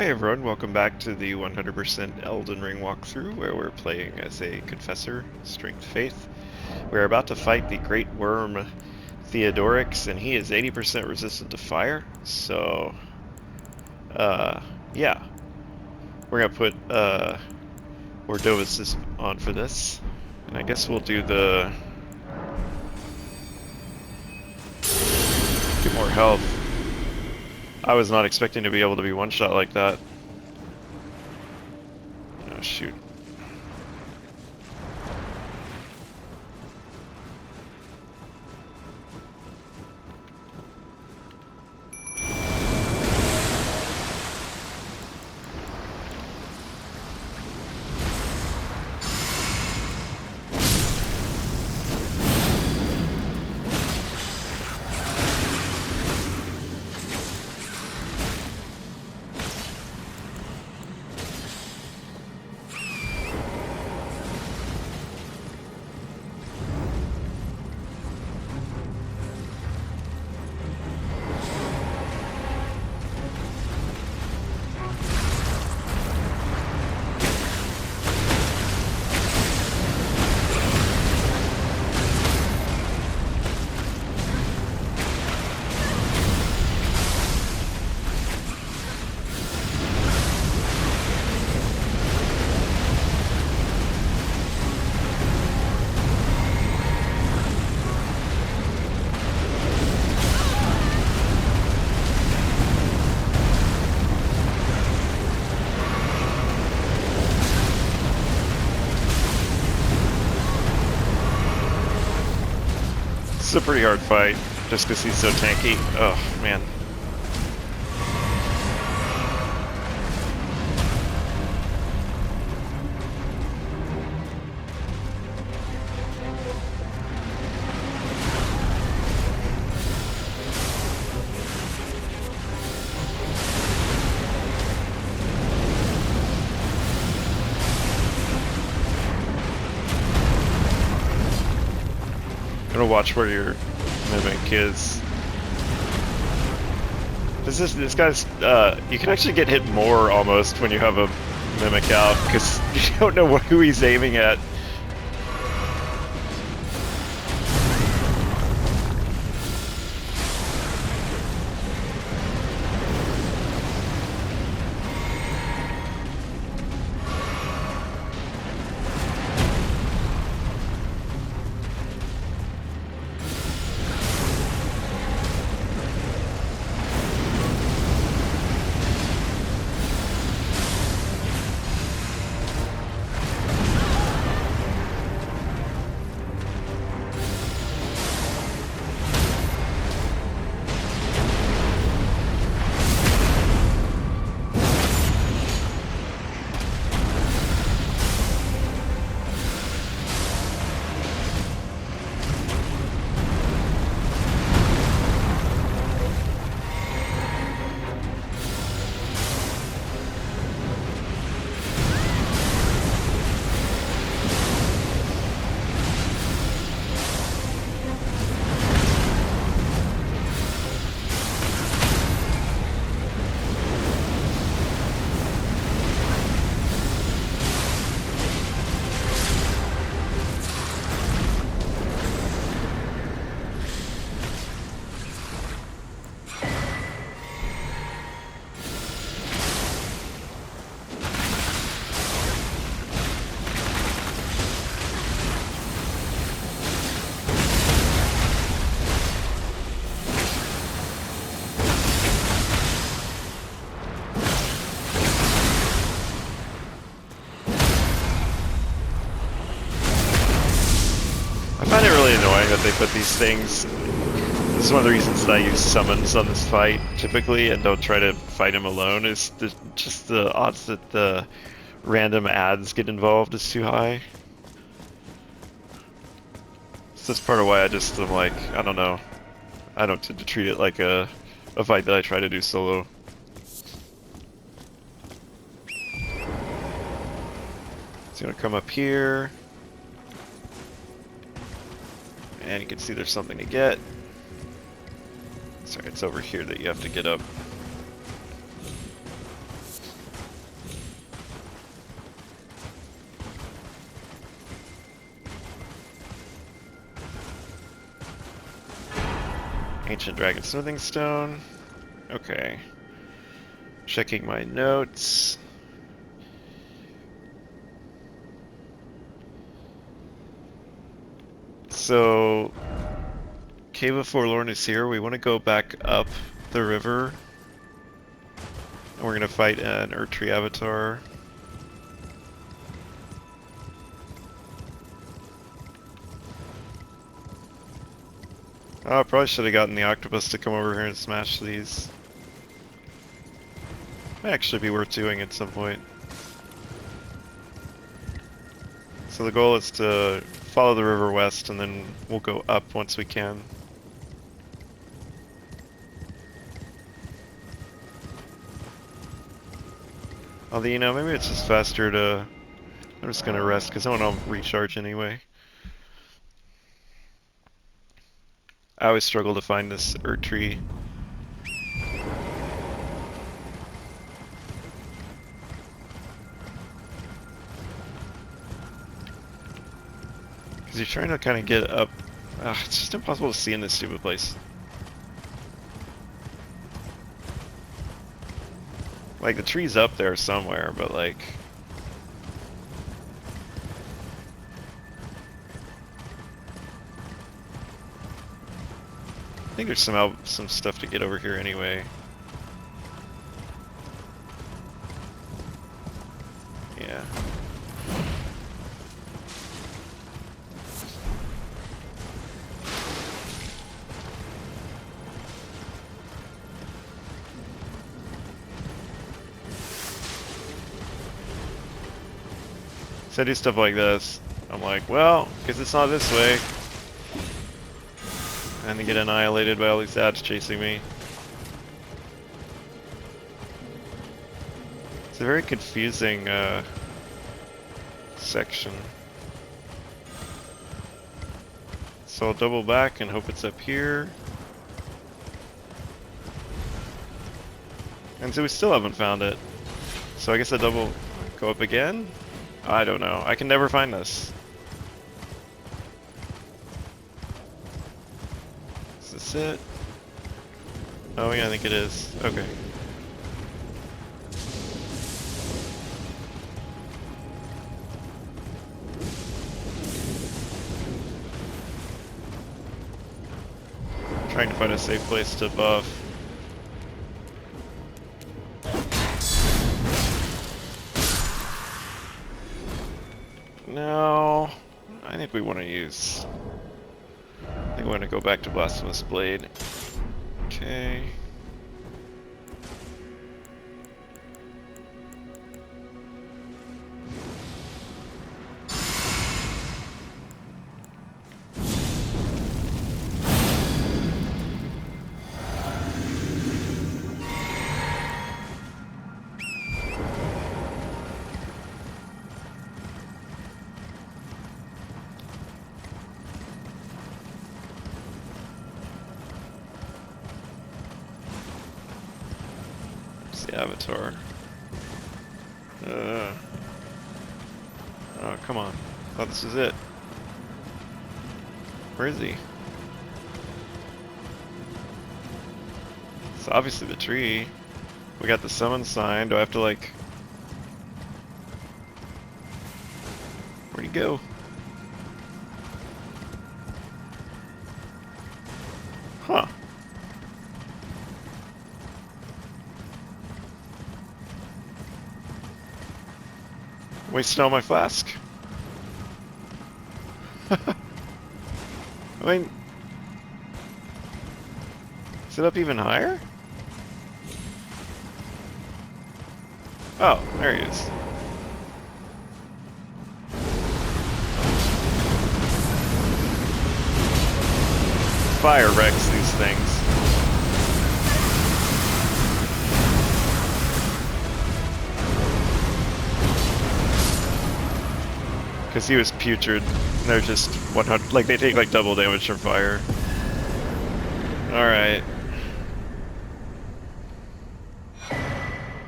Hi everyone, welcome back to the 100% Elden Ring walkthrough where we're playing as a Confessor, Strength Faith. We're about to fight the Great Worm Theodorix, and he is 80% resistant to fire, so, uh, yeah. We're gonna put, Ordovis on for this, and I guess we'll do get more health. I was not expecting to be able to be one-shot like that. Oh, shoot. This is a pretty hard fight, just because he's so tanky. Oh, man. I'm gonna watch where your mimic is. This guy's, you can actually get hit more almost when you have a mimic out, because you don't know who he's aiming at. I find it really annoying that they put these things. This is one of the reasons that I use summons on this fight typically and don't try to fight him alone, is just the odds that the random ads get involved is too high. So that's part of why I'm like, I don't know. I don't tend to treat it like a fight that I try to do solo. It's gonna come up here. And you can see there's something to get. Sorry, it's over here that you have to get up. Ancient Dragon Smithing Stone. Okay. Checking my notes. So, Cave of Forlorn is here. We want to go back up the river. And we're going to fight an Erdtree Avatar. Oh, I probably should have gotten the octopus to come over here and smash these. Might actually be worth doing at some point. So the goal is to follow the river west, and then we'll go up once we can. Although, you know, maybe it's just faster to... I'm just gonna rest, because I want to recharge anyway. I always struggle to find this Erdtree. Because you're trying to kind of get up... it's just impossible to see in this stupid place. Like, the tree's up there somewhere, but like... I think there's some stuff to get over here anyway. Yeah. So I do stuff like this. I'm like, well, guess it's not this way. And they get annihilated by all these ads chasing me. It's a very confusing section. So I'll double back and hope it's up here. And so we still haven't found it. So I guess I double go up again? I don't know. I can never find this. Is this it? Oh yeah, I think it is. Okay. Trying to find a safe place to buff. No, I think we want to use... I think we want to go back to Blasphemous Blade. Okay. The Avatar. Oh, come on. I thought this was it. Where is he? It's obviously the tree. We got the summon sign. Do I have to, like... Where'd he go? Huh. Wasting all my flask. I mean, is it up even higher? Oh, there he is. Fire wrecks these things. Because he was putrid. They're just 100, like they take like double damage from fire. Alright.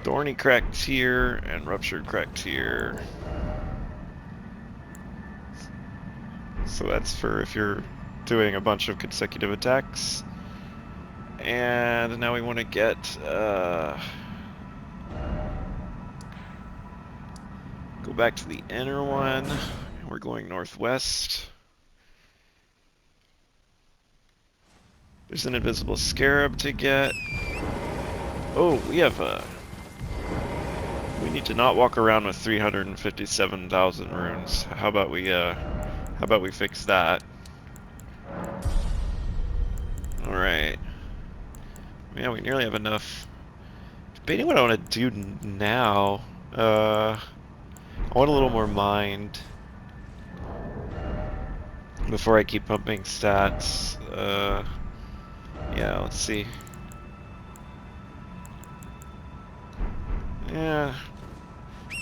Thorny Cracked Tear and Ruptured Cracked Tear. So that's for if you're doing a bunch of consecutive attacks. And now we want to get go back to the inner one. We're going northwest. There's an invisible scarab to get. Oh, we have we need to not walk around with 357,000 runes. How about we fix that? All right. Yeah, we nearly have enough. Debating what I want to do now. I want a little more mind before I keep pumping stats. Yeah, let's see. Yeah,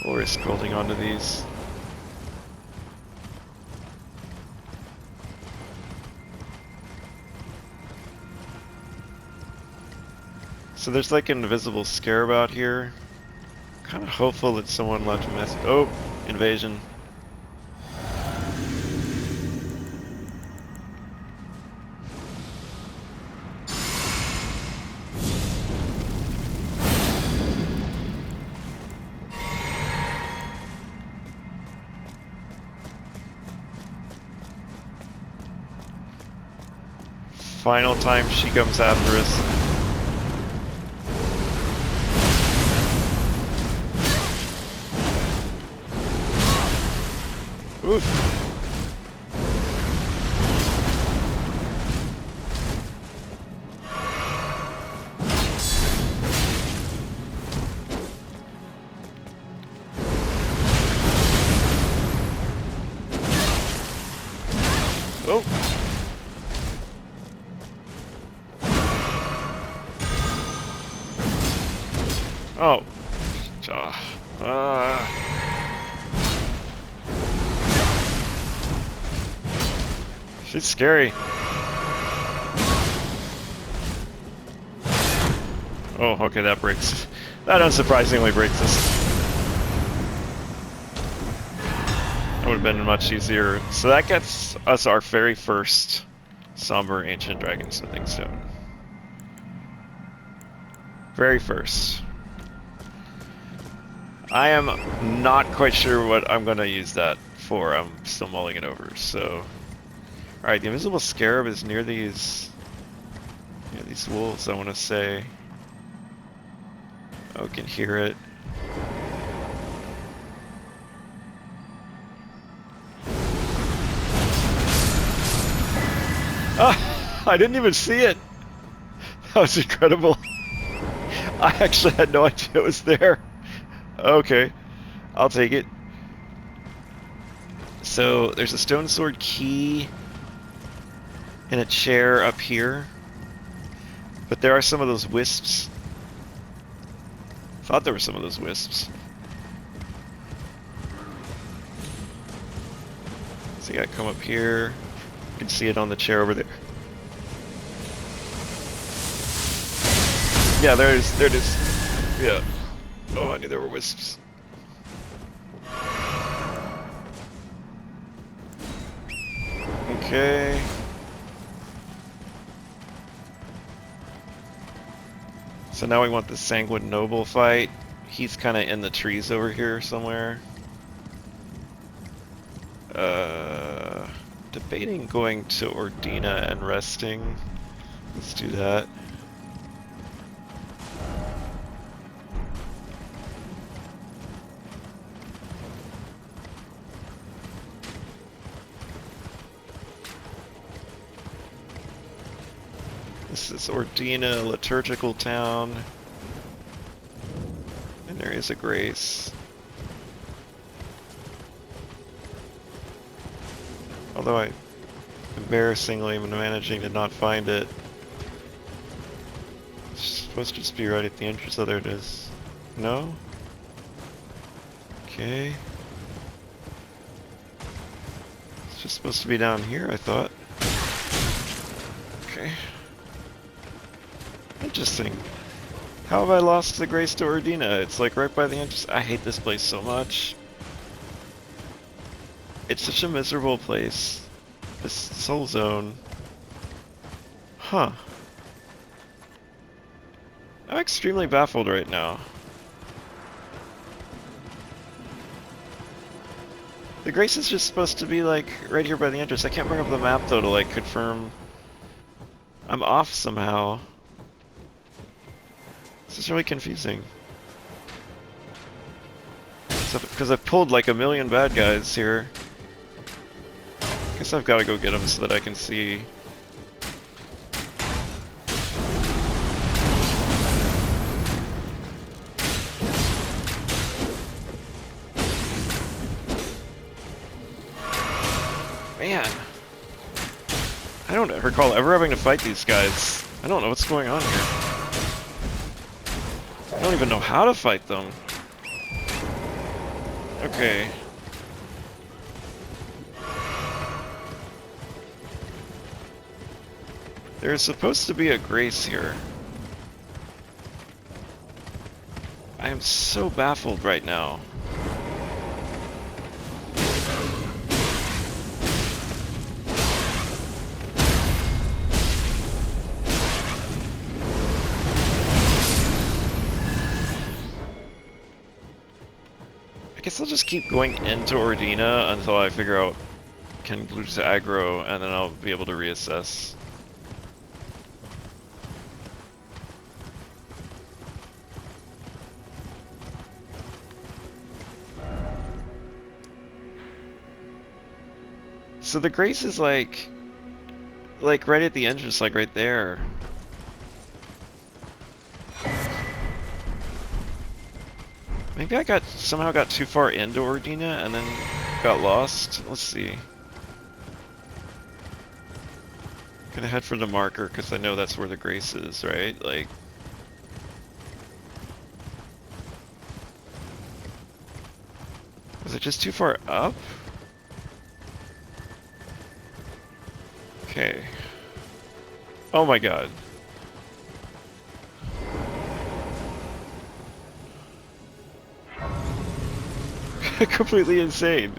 we'll risk holding on to these. So there's like an invisible scarab out here. Kind of hopeful that someone left a message. Oh, invasion. Final time she comes after us. Oof. Oh. Oh. She's scary. Oh, okay, that breaks. That unsurprisingly breaks us. That would have been much easier. So that gets us our very first Somber Ancient Dragon Smithing Stone. Very first. I am not quite sure what I'm going to use that for. I'm still mulling it over, so... Alright, the invisible scarab is near these wolves, I want to say. Oh, can hear it. Ah, I didn't even see it. That was incredible. I actually had no idea it was there. Okay, I'll take it. So there's a stone sword key and a chair up here, but there are some of those wisps. Thought there were some of those wisps. So you gotta come up here. You can see it on the chair over there. Yeah, there it is. Yeah. Oh, I knew there were wisps. Okay. So now we want the Sanguine Noble fight. He's kind of in the trees over here somewhere. Debating going to Ordina and resting. Let's do that. This is Ordina, Liturgical town. And there is a grace. Although I embarrassingly am managing to not find it. It's supposed to just be right at the entrance. Oh, there it is. No? Okay. It's just supposed to be down here, I thought. Okay. Interesting. How have I lost the grace to Ordina? It's like right by the entrance. I hate this place so much. It's such a miserable place. This soul zone. Huh. I'm extremely baffled right now. The Grace is just supposed to be like right here by the entrance. I can't bring up the map though to like confirm I'm off somehow. This is really confusing. Because I've pulled like a million bad guys here. Guess I've got to go get them so that I can see. Man. I don't recall ever having to fight these guys. I don't know what's going on here. I don't even know how to fight them. Okay. There's supposed to be a Grace here. I am so baffled right now. I guess I'll just keep going into Ordina until I figure out can glue to aggro, and then I'll be able to reassess. So the Grace is like right at the entrance, like right there. Maybe I somehow got too far into Ordina and then got lost. Let's see. Gonna head for the marker because I know that's where the Grace is, right? Like. Was it just too far up? Okay. Oh my god. Completely insane.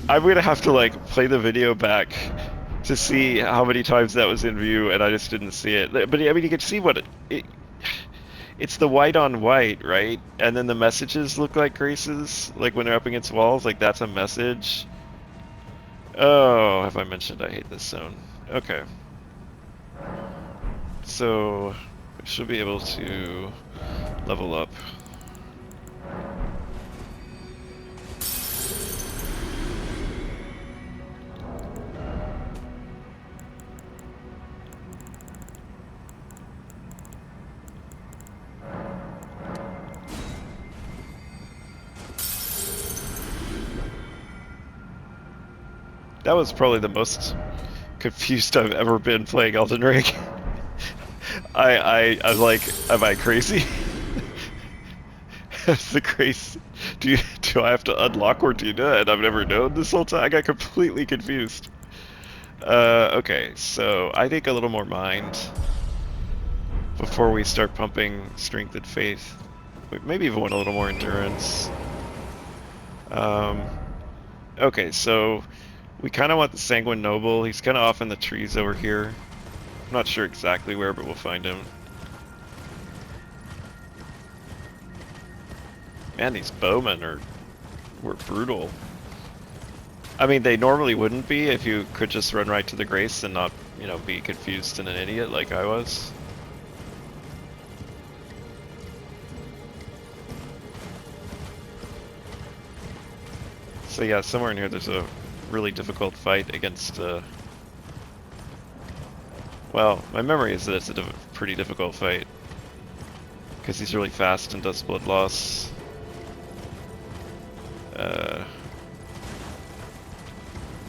I'm gonna have to like play the video back to see how many times that was in view, and I just didn't see it. But I mean, you can see what it's the white on white, right? And then the messages look like Graces, like when they're up against walls, like that's a message. Oh, have I mentioned I hate this zone? Okay. So, we should be able to level up. That was probably the most confused I've ever been playing Elden Ring. I was like, am I crazy? That's the Grace. Do I have to unlock Ordina and I've never known this whole time? I got completely confused. Okay, so I think a little more mind before we start pumping strength and faith. Maybe even want a little more endurance. Okay, so we kind of want the Sanguine Noble. He's kind of off in the trees over here. I'm not sure exactly where, but we'll find him. Man, these bowmen were brutal. I mean, they normally wouldn't be if you could just run right to the Grace and not, you know, be confused and an idiot like I was. So yeah, somewhere in here there's a really difficult fight against, well, my memory is that it's a pretty difficult fight. Because he's really fast and does blood loss.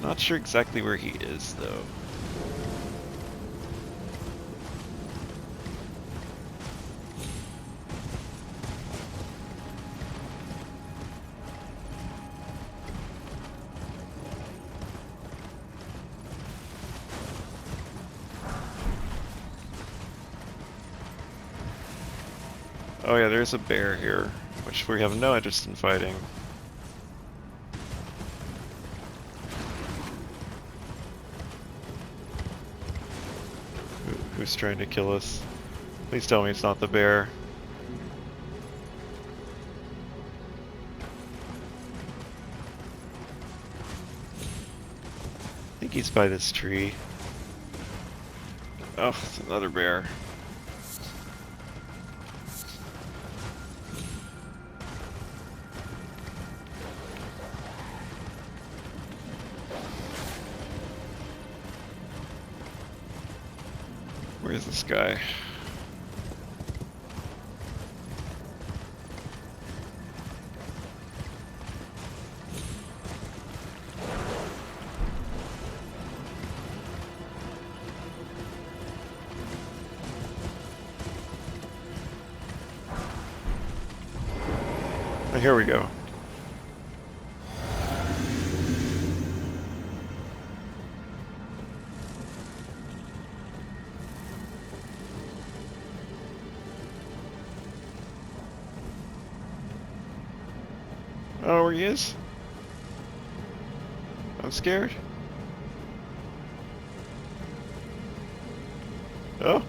Not sure exactly where he is, though. Oh yeah, there's a bear here, which we have no interest in fighting. Who's trying to kill us? Please tell me it's not the bear. I think he's by this tree. Oh, it's another bear. Where's this guy? Oh, here we go. Oh, where he is? I'm scared. Oh.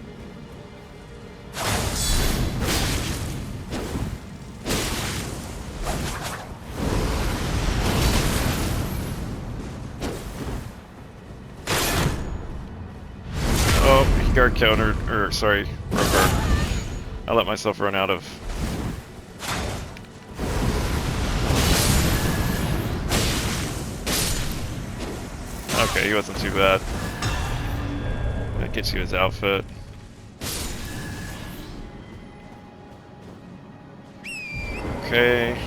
Oh, he got countered, or sorry, rubber. I let myself run out of. Okay, he wasn't too bad. That gets you his outfit. Okay.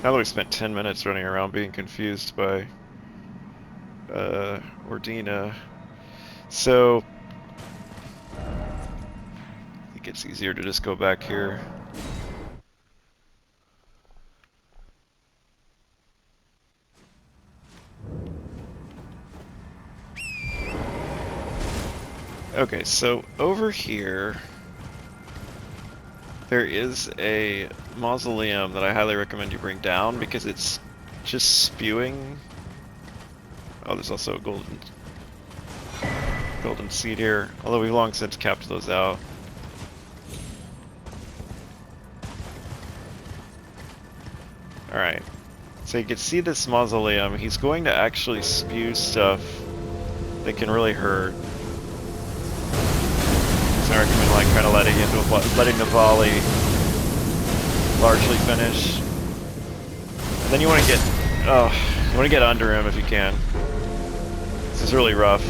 Now that we spent 10 minutes running around being confused by Ordina. So I think it's easier to just go back here. Okay, so over here there is a mausoleum that I highly recommend you bring down because it's just spewing. Oh, there's also a golden seed here, although we've long since capped those out. Alright, so you can see this mausoleum. He's going to actually spew stuff that can really hurt. So I recommend like kind of letting the volley largely finish. And then you want to get under him if you can. This is really rough.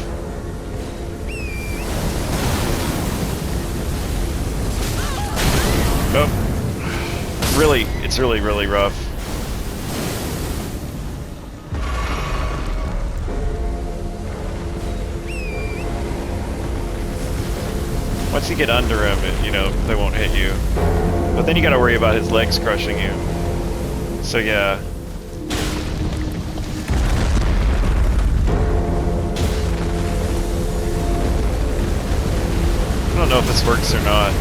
Oh, it's really rough. Once you get under him, they won't hit you. But then you gotta worry about his legs crushing you. So yeah. I don't know if this works or not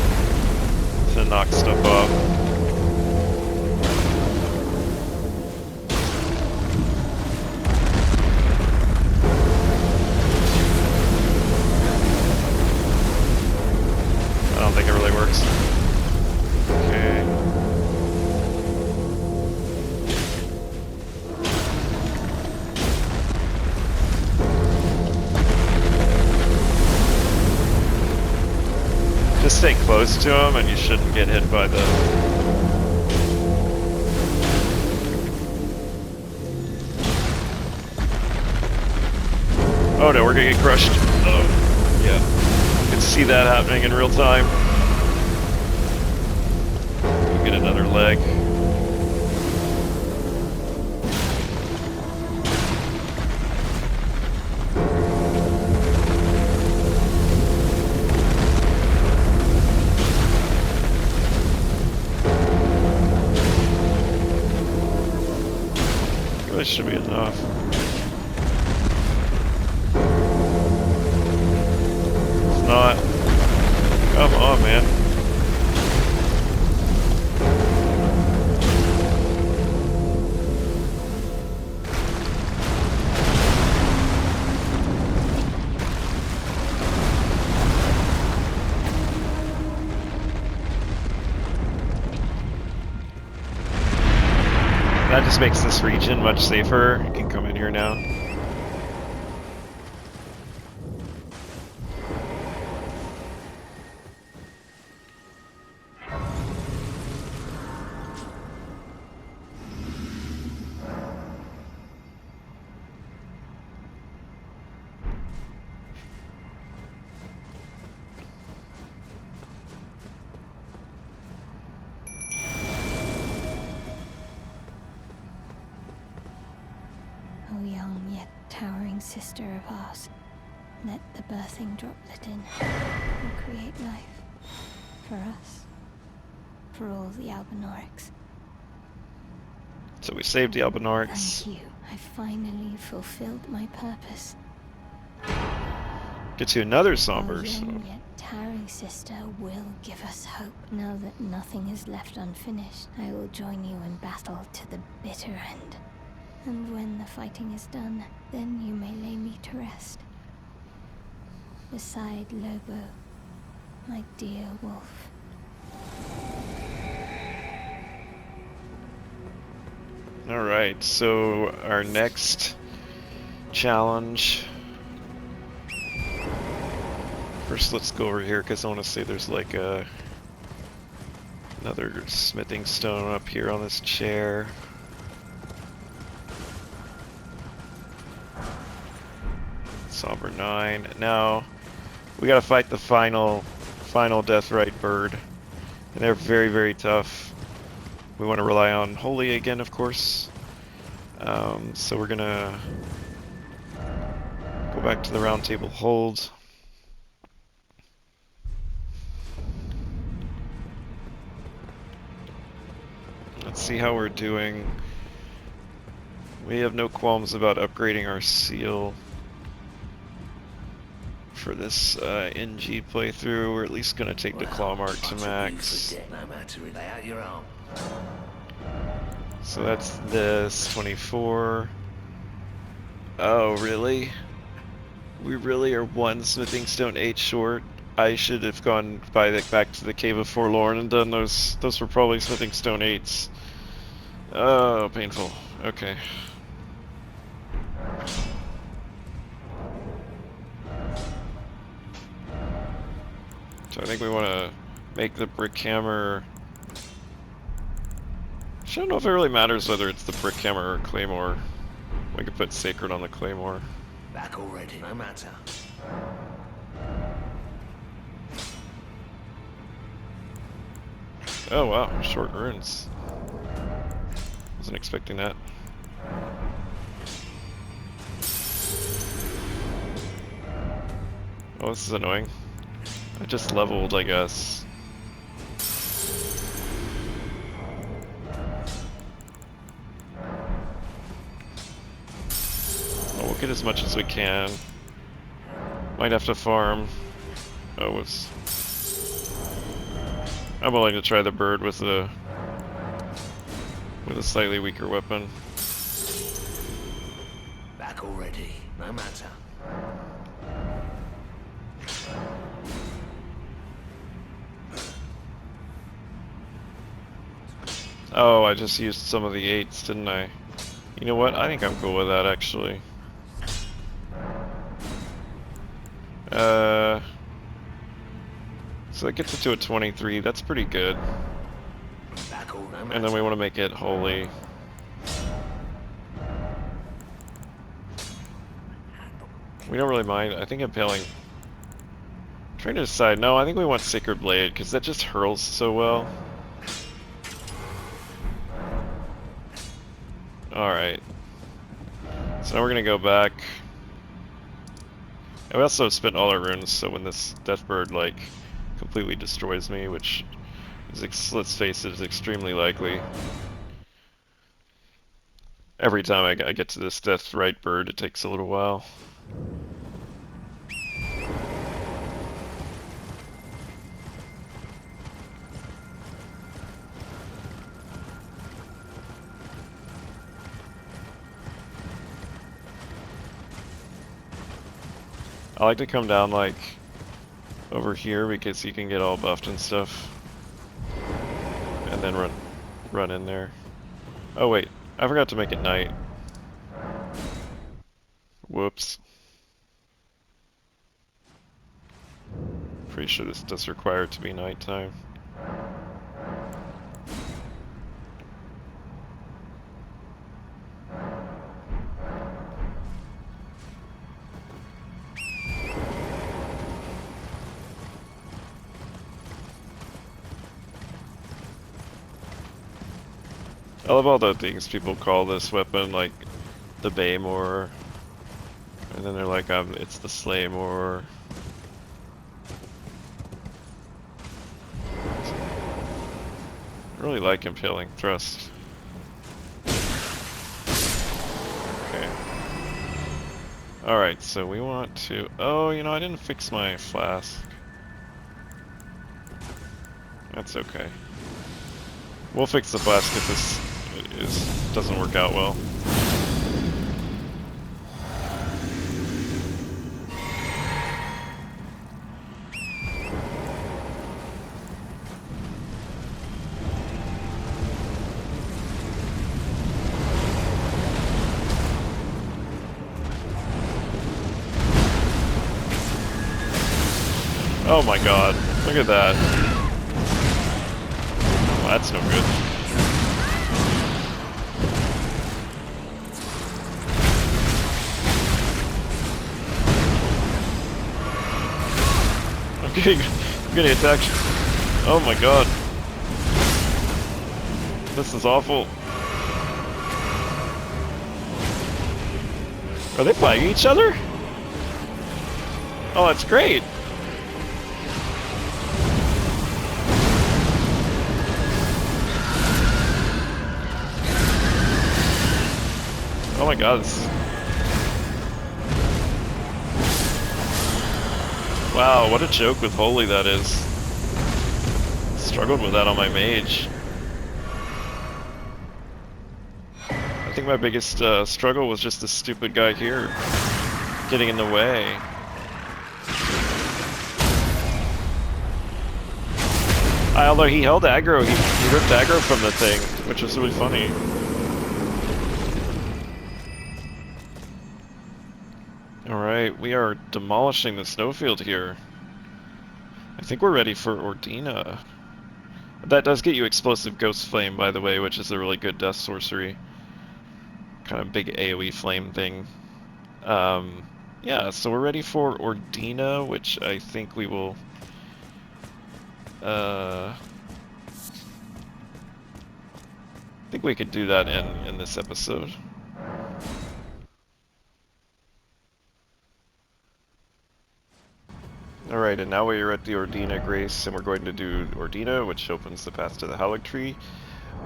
to knock stuff off. I don't think it really works. Okay. Just stay close to him and you shouldn't get hit by the... Oh no, we're gonna get crushed. Oh, yeah. You can see that happening in real time. Get another leg. This should be enough. It's not. Come on, man. That just makes this region much safer. You can come in here now. O young yet towering sister of ours, let the birthing droplet in and create life. For us. For all the Albinorics. So we saved the Albinorics. Thank you. I finally fulfilled my purpose. Get you another somber. Our young yet towering sister will give us hope. Now that nothing is left unfinished, I will join you in battle to the bitter end. And when the fighting is done, then you may lay me to rest. Beside Lobo, my dear wolf. Alright, so our next challenge. First, let's go over here because I want to say there's like another smithing stone up here on this chair. Somber 9. Now, we gotta fight the final Deathrite bird. And they're very, very tough. We want to rely on Holy again, of course. So we're gonna go back to the round table hold. Let's see how we're doing. We have no qualms about upgrading our seal for this NG playthrough. We're at least going to take the claw mark to max. So that's this 24. Oh, really? We really are one smithing stone 8 short. I should have gone back to the Cave of Forlorn and done those. Those were probably smithing stone 8s. Oh, painful. Okay. So I think we want to make the brick hammer. I don't know if it really matters whether it's the brick hammer or claymore. We could put sacred on the claymore. Back already, no matter. Oh wow, short runes. Wasn't expecting that. Oh, this is annoying. I just leveled, I guess. Oh, we'll get as much as we can. Might have to farm. Oh, it's... I'm willing to try the bird with a slightly weaker weapon. Back already, no matter. Oh, I just used some of the 8s, didn't I? You know what? I think I'm cool with that, actually. So that gets it to a 23. That's pretty good. And then we want to make it holy. We don't really mind. I think impaling. I'm trying to decide. No, I think we want Sacred Blade because that just hurls so well. Alright. So now we're gonna go back. And we also spent all our runes, so when this Deathbird, like, completely destroys me, which is, let's face it, is extremely likely. Every time I get to this Deathrite bird, it takes a little while. I like to come down, like, over here because you can get all buffed and stuff. And then run in there. Oh wait, I forgot to make it night. Whoops. Pretty sure this does require it to be nighttime. I love all the things people call this weapon, like the Baymore, and then they're like, it's the Slaymore. I really like impaling thrust. Okay. Alright, so we want to... Oh, you know, I didn't fix my flask. That's okay. We'll fix the flask if this doesn't work out well. Oh my god, look at that. Well, that's no good. I'm getting attacked. Oh my god. This is awful. Are they fighting each other? Oh, that's great. Oh my god. Wow, what a joke with Holy that is. Struggled with that on my mage. I think my biggest struggle was just this stupid guy here getting in the way. Although he held aggro, he ripped aggro from the thing, which was really funny. Alright, we are demolishing the snowfield here. I think we're ready for Ordina. That does get you Explosive Ghost Flame, by the way, which is a really good death sorcery. Kind of big AoE flame thing. Yeah, so we're ready for Ordina, which I think we will... I think we could do that in this episode. Alright, and now we are at the Ordina Grace, and we're going to do Ordina, which opens the path to the Haligtree.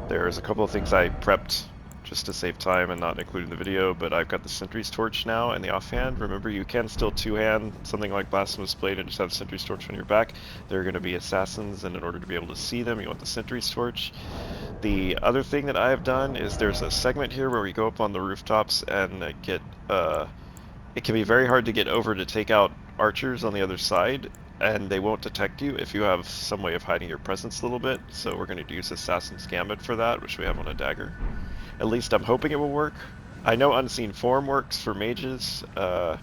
There's a couple of things I prepped just to save time and not include in the video, but I've got the Sentry's Torch now and the offhand. Remember, you can still two-hand something like Blasphemous Blade and just have the Sentry's Torch on your back. There are going to be assassins, and in order to be able to see them, you want the Sentry's Torch. The other thing that I have done is there's a segment here where we go up on the rooftops and get... it can be very hard to get over to take out archers on the other side, and they won't detect you if you have some way of hiding your presence a little bit, so we're going to use Assassin's Gambit for that, which we have on a dagger. At least I'm hoping it will work. I know Unseen Form works for mages. I'm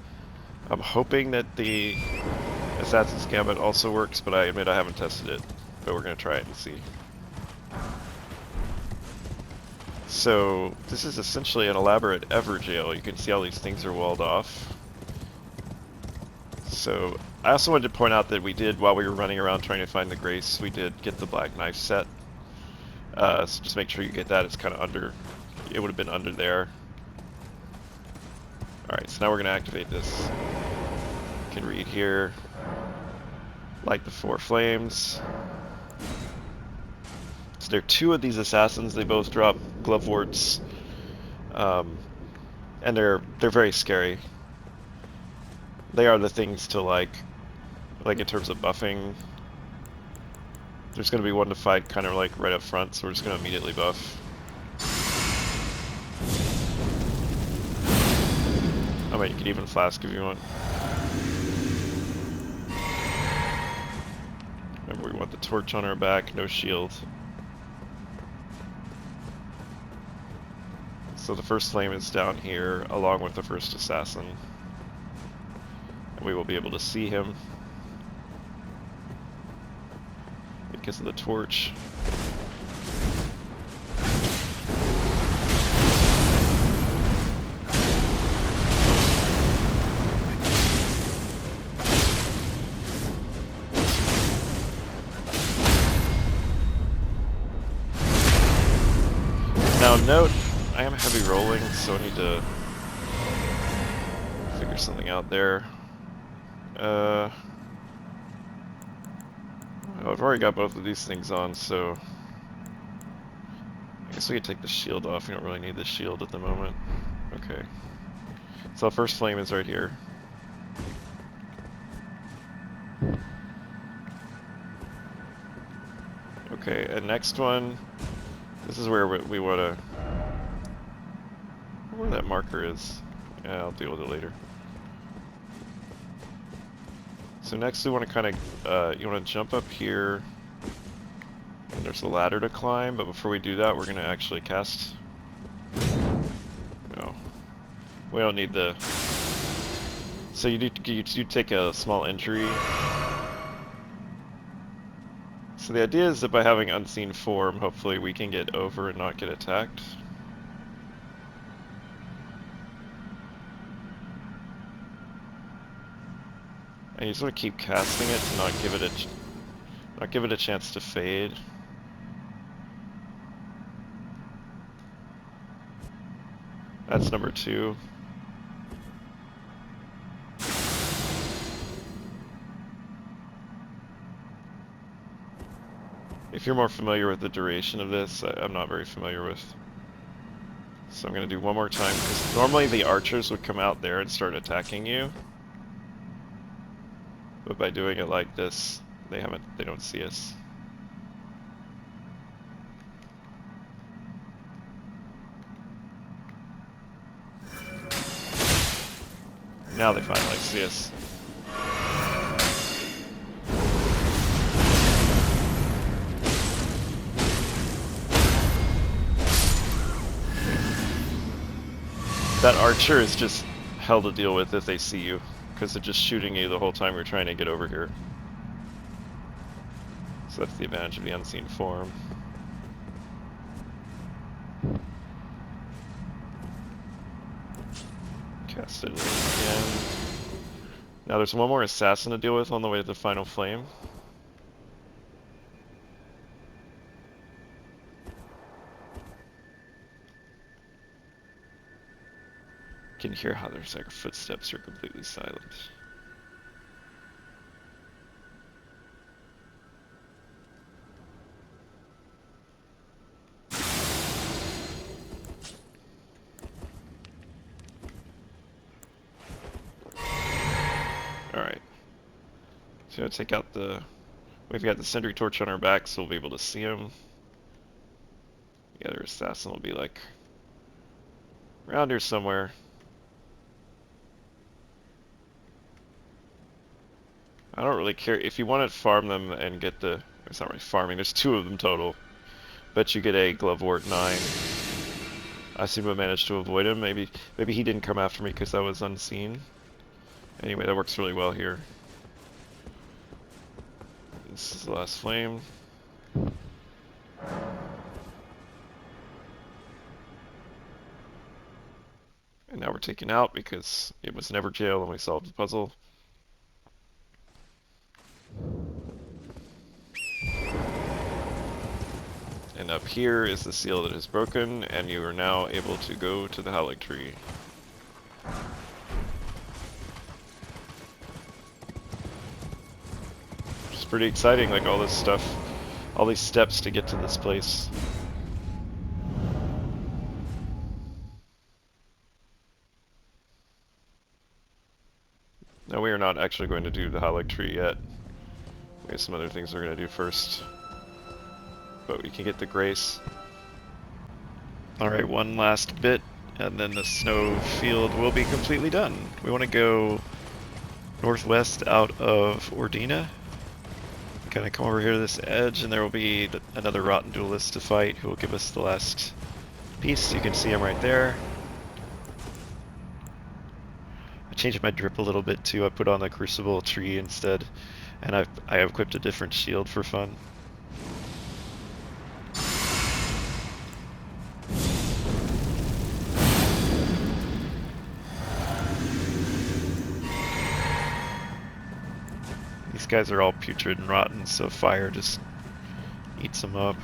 hoping that the Assassin's Gambit also works, but I admit I haven't tested it, but we're going to try it and see. So, this is essentially an elaborate Everjail. You can see all these things are walled off. So, I also wanted to point out that we did, while we were running around trying to find the Grace, we did get the Black Knife set. So just make sure you get that. It's kind of under, it would have been under there. Alright, so now we're going to activate this. You can read here. Light the 4 flames. So there are 2 of these assassins. They both drop gloveworts. And they're very scary. They are the things to like in terms of buffing. There's going to be one to fight kind of like right up front, so we're just going to immediately buff. Oh wait, you can even flask if you want. Remember, we want the torch on our back, no shield. So the first flame is down here, along with the first assassin. And we will be able to see him because of the torch. Now note, I am heavy rolling, so I need to figure something out there. Oh, I've already got both of these things on, so I guess we could take the shield off. We don't really need the shield at the moment. Okay. So first flame is right here. Okay, and next one, this is where we want to... where that marker is. Yeah, I'll deal with it later. So next we want to kind of, you want to jump up here, and there's a ladder to climb, but before we do that we're going to actually cast... No. We don't need the... So you take a small injury. So the idea is that by having unseen form, hopefully we can get over and not get attacked. And you just want to keep casting it to not give it a chance to fade. That's number 2. If you're more familiar with the duration of this, I'm not very familiar with. So I'm going to do one more time, because normally the archers would come out there and start attacking you. But by doing it like this, they don't see us. Now they finally see us. That archer is just hell to deal with if they see you, because they're just shooting you the whole time you're trying to get over here. So that's the advantage of the unseen form. Cast it again. Now there's one more assassin to deal with on the way to the final flame. You can hear how their footsteps are completely silent. Alright. So I'm gonna take out the... We've got the sentry torch on our back, so we'll be able to see him. The other assassin will be like... around here somewhere. I don't really care. If you want to farm them and get the... It's not really farming, there's 2 of them total. Bet you get a Glovewort 9. I seem to have managed to avoid him. Maybe he didn't come after me because I was unseen. Anyway, that works really well here. This is the last flame. And now we're taken out because it was never jail and we solved the puzzle. And up here is the seal that is broken, and you are now able to go to the Howling Tree. Which is pretty exciting, like all this stuff, all these steps to get to this place. Now we are not actually going to do the Howling Tree yet. We have some other things we're going to do first. But we can get the grace. Alright, one last bit, and then the snow field will be completely done. We want to go northwest out of Ordina. Kind of come over here to this edge, and there will be another Rotten Duelist to fight, who will give us the last Beasts, you can see them right there. I changed my drip a little bit too. I put on the Crucible tree instead, and I equipped a different shield for fun. These guys are all putrid and rotten, so fire just eats them up.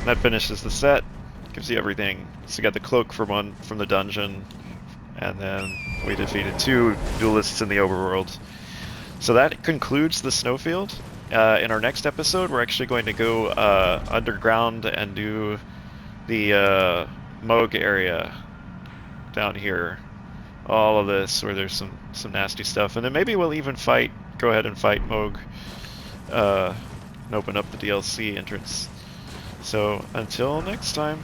That finishes the set. Gives you everything. So you got the cloak from the dungeon, and then we defeated 2 duelists in the overworld. So that concludes the snowfield. In our next episode, we're actually going to go underground and do the Moog area down here. All of this, where there's some nasty stuff, and then maybe we'll even go ahead and fight Moog, and open up the DLC entrance. So until next time.